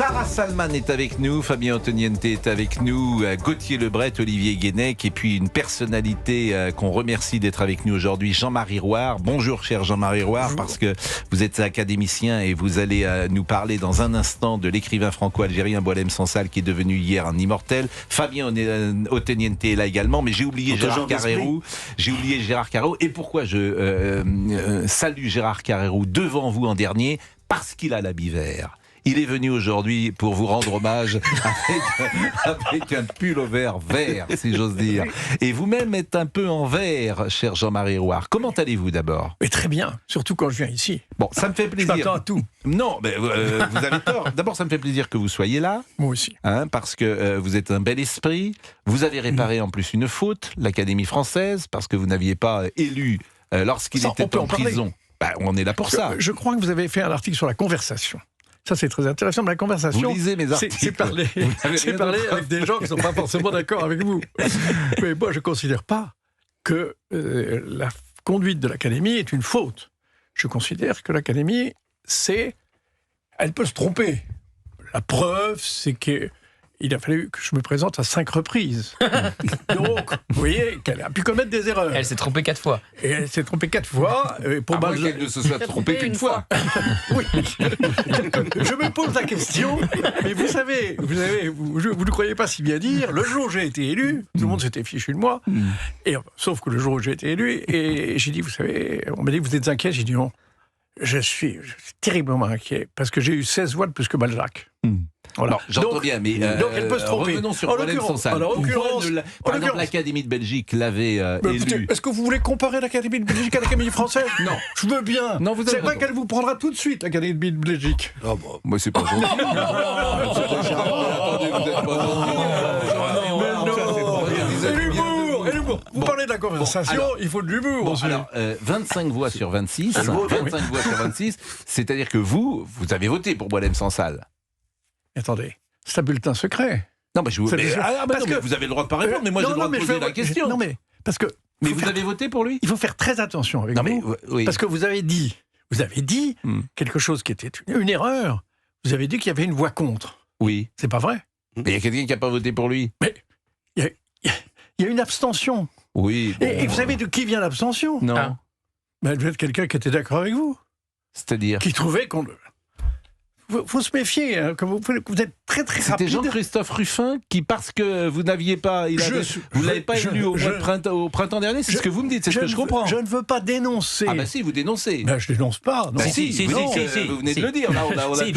Sarah Salman est avec nous, Fabien Ottoniente est avec nous, Gauthier Lebret, Olivier Guénec et puis une personnalité qu'on remercie d'être avec nous aujourd'hui, Jean-Marie Rouart. Bonjour cher Jean-Marie Rouart, parce que vous êtes académicien et vous allez nous parler dans un instant de l'écrivain franco-algérien Boualem Sansal qui est devenu hier un immortel. Fabien Ottoniente est là également, mais j'ai oublié Gérard Carrérou. Et pourquoi je salue Gérard Carrérou devant vous en dernier? Parce qu'il a l'habit vert. Il est venu aujourd'hui pour vous rendre hommage avec un pull-over vert, si j'ose dire. Et vous-même êtes un peu en vert, cher Jean-Marie Rouart. Comment allez-vous d'abord? Mais très bien, surtout quand je viens ici. Bon, ça me fait plaisir. Je m'attends à tout. Non, mais vous avez tort. D'abord, ça me fait plaisir que vous soyez là. Moi aussi. Parce que vous êtes un bel esprit. Vous avez réparé en plus une faute, l'Académie française, parce que vous n'aviez pas élu lorsqu'il était en prison. On est là pour ça. Je crois que vous avez fait un article sur la conversation. Ça, c'est très intéressant, mais la conversation... Vous lisez mes articles. C'est parler avec des gens qui ne sont pas forcément d'accord avec vous. Mais moi, je ne considère pas que la conduite de l'Académie est une faute. Je considère que l'Académie, elle peut se tromper. La preuve, c'est qu'il a fallu que je me présente à 5 reprises. Donc, vous voyez qu'elle a pu commettre des erreurs. Elle s'est trompée 4 fois. Et elle s'est trompée 4 fois. Pour moins qu'elle ne se soit trompée qu'une fois. Oui. Je me pose la question, mais vous savez, vous ne croyez pas si bien dire, le jour où j'ai été élu, tout le monde s'était fichu de moi, et, sauf que le jour où j'ai été élu, et j'ai dit, vous savez, on m'a dit, vous êtes inquiet? J'ai dit non. Je suis terriblement inquiet, parce que j'ai eu 16 voix de plus que Balzac. Voilà. J'entends bien, mais donc elle peut se tromper. Revenons sur Boualem Sansal. Par exemple, l'Académie de Belgique l'avait élu. Est-ce que vous voulez comparer l'Académie de Belgique à l'Académie française? Non. Je veux bien. Non, vous c'est vrai qu'elle vous prendra tout de suite, l'Académie de Belgique. Oh, bon, moi, c'est pas gentil. Attendez, vous n'êtes pas gentil. Vous parlez de la conversation, il faut de l'humour. 25 voix sur 26, 25 voix sur 26, c'est-à-dire que vous avez voté pour Boualem Sansal. Attendez, c'est un bulletin secret. Non, mais vous avez le droit de pas répondre, mais moi j'ai le droit de poser la question. Non, mais parce que... Mais vous avez voté pour lui? Il faut faire très attention avec vous, parce que vous avez dit quelque chose qui était une erreur. Vous avez dit qu'il y avait une voix contre. Oui. C'est pas vrai. Mais il y a quelqu'un qui n'a pas voté pour lui. Mais il y a une abstention. Oui. Bon, et vous savez de qui vient l'abstention? Non. Elle devait être quelqu'un qui était d'accord avec vous. C'est-à-dire? Qui trouvait qu'on... Faut se méfier, hein, comme vous êtes très très rapide. C'était Jean-Christophe Ruffin qui, parce que vous n'aviez pas, vous l'avez pas élu au printemps dernier, c'est ce que vous me dites, c'est ce que je comprends. Je ne veux pas dénoncer. Ah bah si, vous dénoncez. Ben, je dénonce pas. Non. Bah si, vous venez de le dire. Là, on a compris.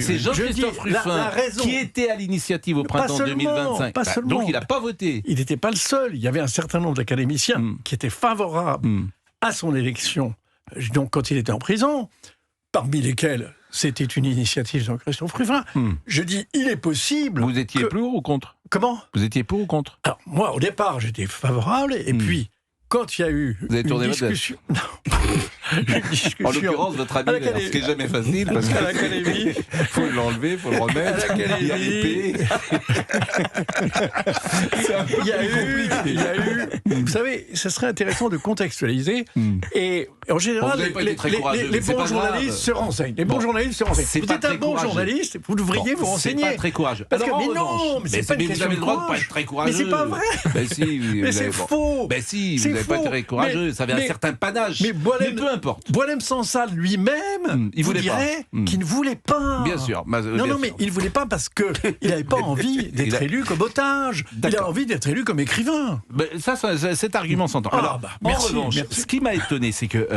C'est Jean-Christophe Ruffin qui était à l'initiative au printemps 2025. Donc il n'a pas voté. Il n'était pas le seul. Il y avait un certain nombre d'académiciens qui étaient favorables à son élection. Donc quand il était en prison, parmi lesquels c'était une initiative de Jean-Christophe Ruffin. Je dis, il est possible... Vous étiez pour ou contre? Comment? Vous étiez pour ou contre? Alors, moi, au départ, j'étais favorable, et puis, quand il y a eu une discussion... En l'occurrence, votre ami, ce qui n'est jamais facile, parce qu'à l'Académie, il faut l'enlever, il faut le remettre, il y a l'épée. Il y a eu... Vous savez, ce serait intéressant de contextualiser, et en général, les bons journalistes se renseignent. Les bons journalistes se renseignent. Vous êtes un bon journaliste, vous devriez vous renseigner. C'est pas très courageux. Parce que, mais non, mais c'est pas une question de courage. Vous avez le droit de pas être très courageux. Mais c'est pas vrai. Ben si, mais c'est faux. Ben si, vous n'avez pas été très courageux. Ça avait un certain panache. Mais peu importe. Boualem Sansal lui-même, vous dirait qu'il ne voulait pas. Bien sûr. Non, mais il ne voulait pas parce qu'il n'avait pas envie d'être élu comme otage. Il a envie d'être élu comme écrivain. Cet argument s'entend. Alors, en revanche, ce qui m'a étonné, c'est que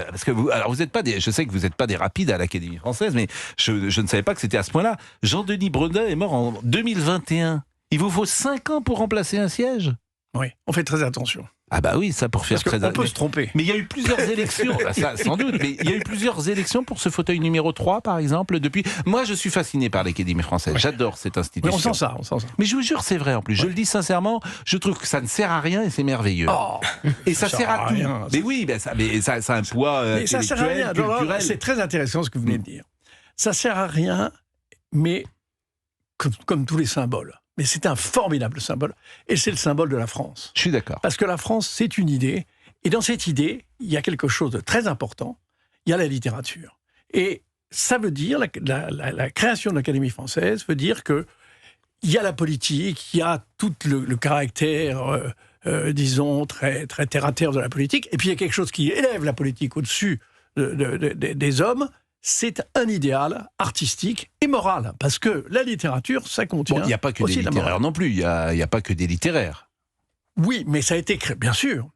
parce que vous êtes pas je sais que vous n'êtes pas des rapides à l'Académie française, mais je ne savais pas que c'était à ce point-là. Jean-Denis Bredin est mort en 2021. Il vous faut 5 ans pour remplacer un siège? Oui, on fait très attention. Ah bah oui, ça pour faire très... On peut se tromper. Mais il y a eu plusieurs élections, ça, sans doute, mais il y a eu plusieurs élections pour ce fauteuil numéro 3, par exemple, depuis... Moi, je suis fasciné par l'Académie française, j'adore cette institution. Oui, on sent ça. Mais je vous jure, c'est vrai en plus, je le dis sincèrement, je trouve que ça ne sert à rien et c'est merveilleux. Et ça sert à tout. Rien, mais oui, ça a un poids mais ça sert à rien. culturel. C'est très intéressant ce que vous venez de dire. Ça sert à rien, mais comme tous les symboles. Mais c'est un formidable symbole. Et c'est le symbole de la France. Je suis d'accord. Parce que la France, c'est une idée. Et dans cette idée, il y a quelque chose de très important. Il y a la littérature. Et ça veut dire, la création de l'Académie française veut dire que il y a la politique, il y a tout le caractère, disons, très, très terre-à-terre de la politique, et puis il y a quelque chose qui élève la politique au-dessus des hommes, c'est un idéal artistique et moral, parce que la littérature, ça contient il n'y a pas que des aussi la littéraires morale. non plus, il n'y a pas que des littéraires. Oui, mais ça a été créé, bien sûr.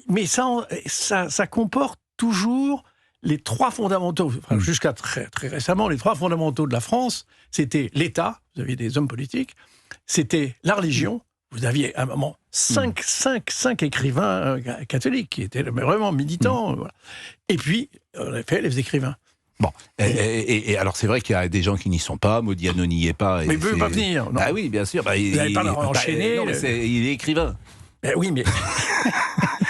Mais ça comporte toujours les trois fondamentaux, jusqu'à très, très récemment, les trois fondamentaux de la France, c'était l'État, vous aviez des hommes politiques, c'était la religion, vous aviez à un moment cinq écrivains catholiques qui étaient vraiment militants, voilà. Et puis, en effet, les écrivains. Bon, et alors c'est vrai qu'il y a des gens qui n'y sont pas, Modiano n'y est pas. Mais il ne veut pas venir. Ah oui, bien sûr. Vous n'allez pas l'enchaîner. Non, mais il est écrivain. Oui, mais...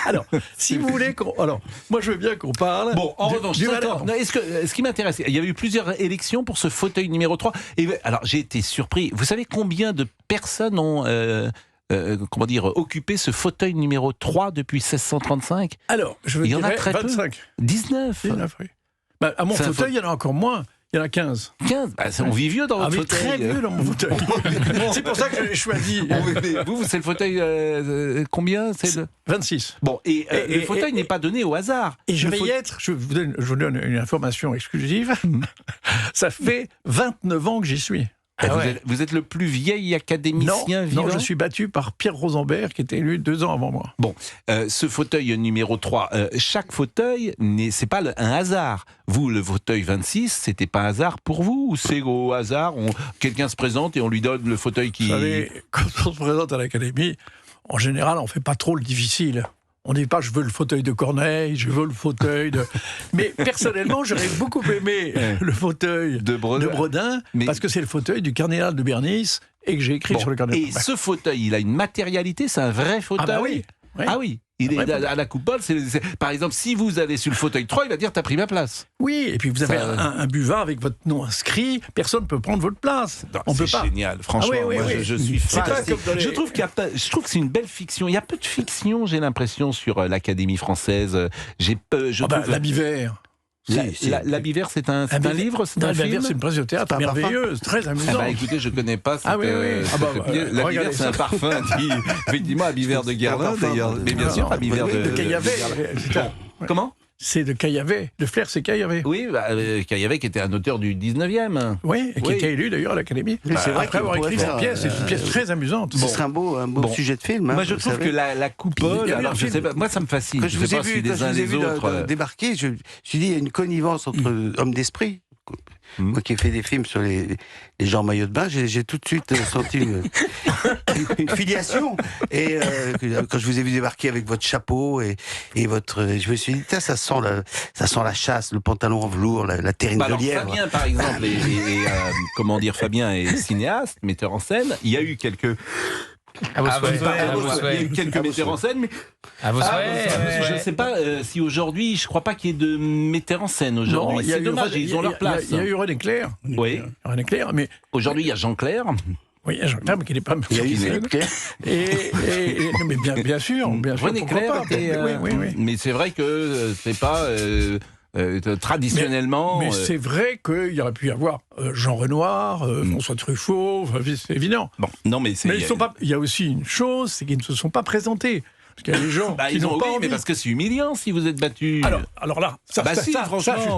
Alors, si vous voulez qu'on... Alors, moi, je veux bien qu'on parle... Bon, en revanche, ce qui m'intéresse, il y a eu plusieurs élections pour ce fauteuil numéro 3. Et alors, j'ai été surpris. Vous savez combien de personnes ont... occupé ce fauteuil numéro 3 depuis 1635 ? Alors, je veux dire 25. 19. Oui. À mon fauteuil, il y en a encore moins. Il y en a 15. 15 on vit vieux dans votre fauteuil. Très vieux dans mon fauteuil. C'est pour ça que je l'ai choisi. Vous, c'est le fauteuil combien ? C'est 26. Bon, et le fauteuil n'est pas donné au hasard. Et je vous donne une information exclusive. Ça fait 29 ans que j'y suis. Vous êtes le plus vieil académicien vivant ? Non, je suis battu par Pierre Rosenberg, qui était élu 2 ans avant moi. Bon, ce fauteuil numéro 3, chaque fauteuil, c'est pas un hasard. Vous, le fauteuil 26, c'était pas un hasard pour vous ? Ou c'est au hasard, quelqu'un se présente et on lui donne le fauteuil qui... Vous savez, quand on se présente à l'Académie, en général, on fait pas trop le difficile. On ne dit pas « je veux le fauteuil de Corneille, je veux le fauteuil de... » Mais personnellement, j'aurais beaucoup aimé le fauteuil de Bredin, parce que c'est le fauteuil du cardinal de Bernis et que j'ai écrit sur le cardinal. Et ce fauteuil, il a une matérialité, c'est un vrai fauteuil. Ah bah oui. Ah oui, il est à la coupole. Par exemple, si vous allez sur le fauteuil 3, il va dire « t'as pris ma place ». Oui, et puis vous avez un buvard avec votre nom inscrit, personne ne peut prendre votre place. C'est génial, franchement, je suis fan. Je trouve que c'est une belle fiction. Il y a peu de fiction, j'ai l'impression, sur l'Académie française. L'Abivère. L'Abivère, c'est un livre, c'est un film. L'Abivère, c'est une pièce de théâtre merveilleuse, très amusante. Écoutez, je ne connais pas cette l'Abivère, c'est un parfum, effectivement, Abivère de Guerlain, d'ailleurs. Mais bien sûr, Abivère de Caillavet. Comment ? C'est de Caillavet. Le flair, c'est Caillavet. Oui, Caillavet qui était un auteur du 19e. Oui, et qui était élu d'ailleurs à l'Académie. C'est vrai après avoir écrit cette pièce, c'est une pièce très amusante. Ce serait un beau sujet de film. Moi, je trouve que la coupole, alors je sais pas, moi ça me fascine. Je vous ai vu débarquer, je me suis dit, il y a une connivence entre hommes d'esprit. Moi qui ai fait des films sur les gens en maillot de bain, j'ai tout de suite senti une filiation. Et quand je vous ai vu débarquer avec votre chapeau et je me suis dit, ça sent la chasse, le pantalon en velours, la terrine de lièvre. Fabien, par exemple, Fabien est cinéaste, metteur en scène. Il y a eu quelques... Il y a eu quelques metteurs en scène, mais je ne sais pas si aujourd'hui, je ne crois pas qu'il y ait de metteurs en scène aujourd'hui. C'est dommage, ils ont leur place. Il y a eu René Clair. Oui. René Clair, mais aujourd'hui il y a Jean Clair. Oui, il y a Jean Clair, mais qui n'est pas. Il y a eu Clair. Non, mais bien sûr. René Clair, mais c'est vrai que c'est pas. Traditionnellement... Mais c'est vrai qu'il y aurait pu y avoir Jean Renoir, François Truffaut, c'est évident. Bon, non, mais il y a aussi une chose, c'est qu'ils ne se sont pas présentés. Parce qu'il y a des gens qui n'ont pas envie. Mais parce que c'est humiliant si vous êtes battu. Alors là, je suis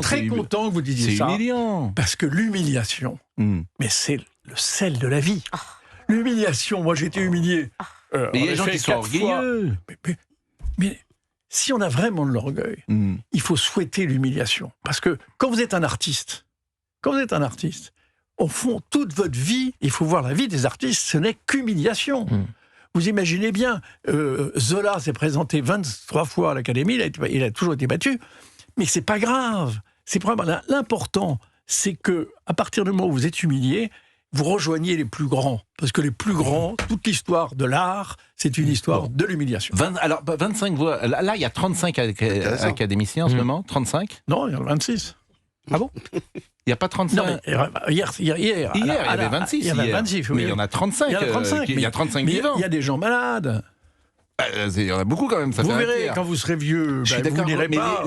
très content que vous disiez ça. C'est humiliant. Parce que l'humiliation, mais c'est le sel de la vie. L'humiliation, moi j'ai été humilié. Mais il y a des gens qui sont orgueilleux. Mais si on a vraiment de l'orgueil, il faut souhaiter l'humiliation. Parce que quand vous êtes un artiste, au fond, toute votre vie, il faut voir la vie des artistes, ce n'est qu'humiliation. Vous imaginez bien, Zola s'est présenté 23 fois à l'Académie, il a toujours été battu, mais c'est pas grave. L'important, c'est que à partir du moment où vous êtes humilié, vous rejoignez les plus grands. Parce que les plus grands, toute l'histoire de l'art, c'est une histoire de l'humiliation. 25 voix. Là, il y a 35 académiciens en ce moment. 35 ? Non, il y en a 26. Ah bon ? Il n'y a pas 35 ? Non, mais hier, il y avait 26. Il y avait 26, oui. Mais il y en a 35. Il y a 35 vivants. Il y a des gens malades. Il y en a beaucoup quand même. Ça Vous fait un verrez, tiers. quand vous serez vieux, Je suis vous d'accord, n'irez mais pas.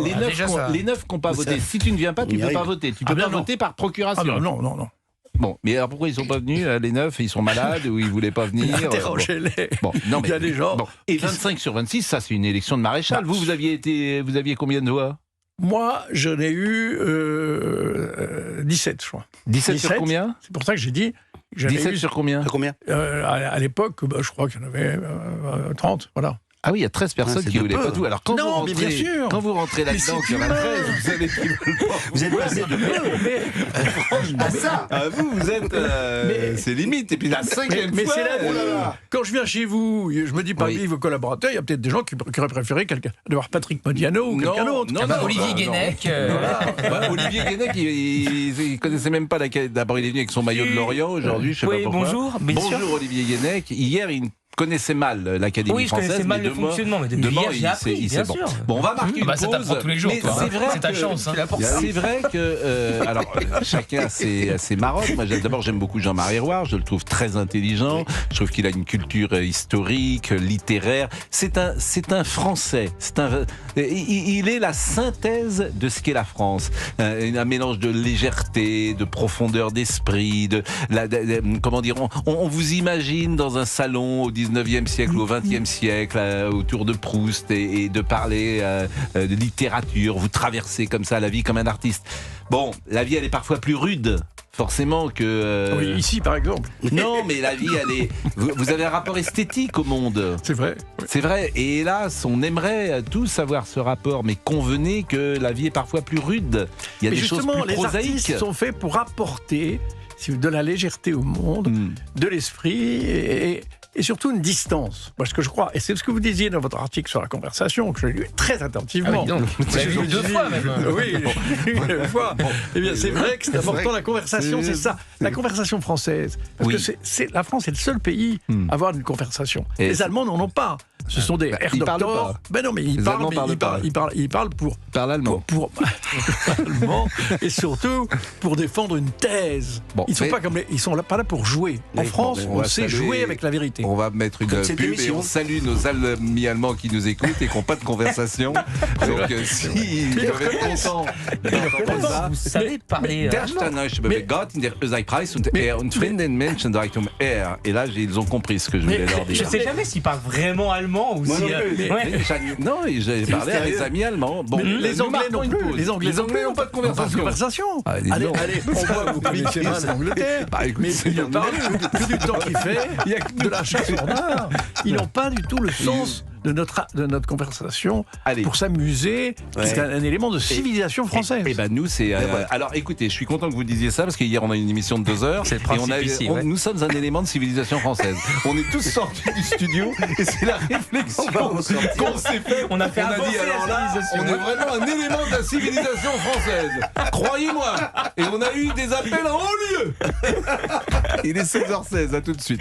les 9 qui n'ont pas voté, si tu ne viens pas, tu ne peux pas voter. Tu peux pas voter par procuration. Ah non. Bon, mais alors pourquoi ils sont pas venus, les 9? Ils sont malades ou ils voulaient pas venir? Interrogez-les. Bon, non, mais, il y a des gens. Bon. Et 25 sur 26, ça c'est une élection de maréchal. Vous aviez combien de voix? Moi, je n'ai eu 17, je crois. 17 sur combien? C'est pour ça que j'ai dit. 17 sur combien? À l'époque, je crois qu'il y en avait 30, voilà. Ah oui, il y a 13 personnes qui ne voulaient pas tout. Alors quand vous rentrez là-dedans, il y en a 13, vous savez qu'ils veulent pas. Vous êtes passé de Vous êtes... c'est limite. Et puis la 5e fois... c'est la quand je viens chez vous, je me dis parmi vos collaborateurs, il y a peut-être des gens qui auraient préféré d'avoir Patrick Modiano ou quelqu'un d'autre. Olivier Guénec. Olivier Guénec, il connaissait même pas d'abord, il est venu avec son maillot de Lorient aujourd'hui, je sais pas pourquoi. Bonjour Olivier Guénec. Hier, il connaissait mal l'Académie française. Oui, je connaissais mal le fonctionnement, mais depuis hier, j'ai appris, bien sûr. Bon, on va marquer une pause. Ça t'apprend tous les jours, toi. C'est ta chance. C'est vrai que... alors, chacun a ses marottes. Moi, d'abord, j'aime beaucoup Jean-Marie Roire. Je le trouve très intelligent. Je trouve qu'il a une culture historique, littéraire. C'est un Français. Il est la synthèse de ce qu'est la France. Un mélange de légèreté, de profondeur d'esprit, comment dire, on vous imagine dans un salon au 19e siècle, au 20e siècle, autour de Proust et de parler de littérature. Vous traversez comme ça la vie comme un artiste. Bon, la vie, elle est parfois plus rude. Forcément que... Oui, ici, par exemple. Non, mais la vie, elle est... Vous avez un rapport esthétique au monde. C'est vrai. Oui. C'est vrai. Et hélas, on aimerait tous avoir ce rapport, mais convenez que la vie est parfois plus rude. Il y a des choses plus prosaïques. Les artistes sont faits pour apporter de la légèreté au monde, de l'esprit et surtout une distance. Moi, ce que je crois, et c'est ce que vous disiez dans votre article sur la conversation, que j'ai lu très attentivement. Vous l'avez lu 2 fois même. Oui, une fois. Eh bien, c'est vrai que c'est important, la conversation, c'est ça. La conversation française. Parce que la France est le seul pays à avoir une conversation. Les Allemands n'en ont pas. Ce sont des Herr Doktor. Ben non, mais ils parlent pour allemand. Pour allemand et surtout pour défendre une thèse. Ils sont pas comme ils sont pas là pour jouer. En France, on sait jouer avec la vérité. On va mettre une pub et on salue nos amis allemands qui nous écoutent et qui n'ont pas de conversation. Donc s'ils doivent être contents d'entendre ça. Vous savez parler et là, ils ont compris ce que je voulais leur dire. Je ne sais jamais s'ils parlent vraiment allemand ou si... Non, j'ai parlé à mes amis allemands. Bon, les Anglais non plus. Les Anglais n'ont pas de conversation. Allez, on voit que vous connaissez mal l'Angleterre. Mais ils ne parlent que du temps qu'il fait, de la chasse au renard. Ils n'ont pas du tout le sens de notre conversation pour s'amuser. C'est un élément de civilisation française. Et ben nous, c'est... alors écoutez, je suis content que vous disiez ça parce qu'hier on a eu une émission de 2 heures et nous sommes un élément de civilisation française. On est tous sortis du studio et c'est la réflexion qu'on s'est fait. On a dit alors là, on est vraiment un élément de la civilisation française. Croyez-moi. Et on a eu des appels en haut lieu. Il est 16h16, à tout de suite.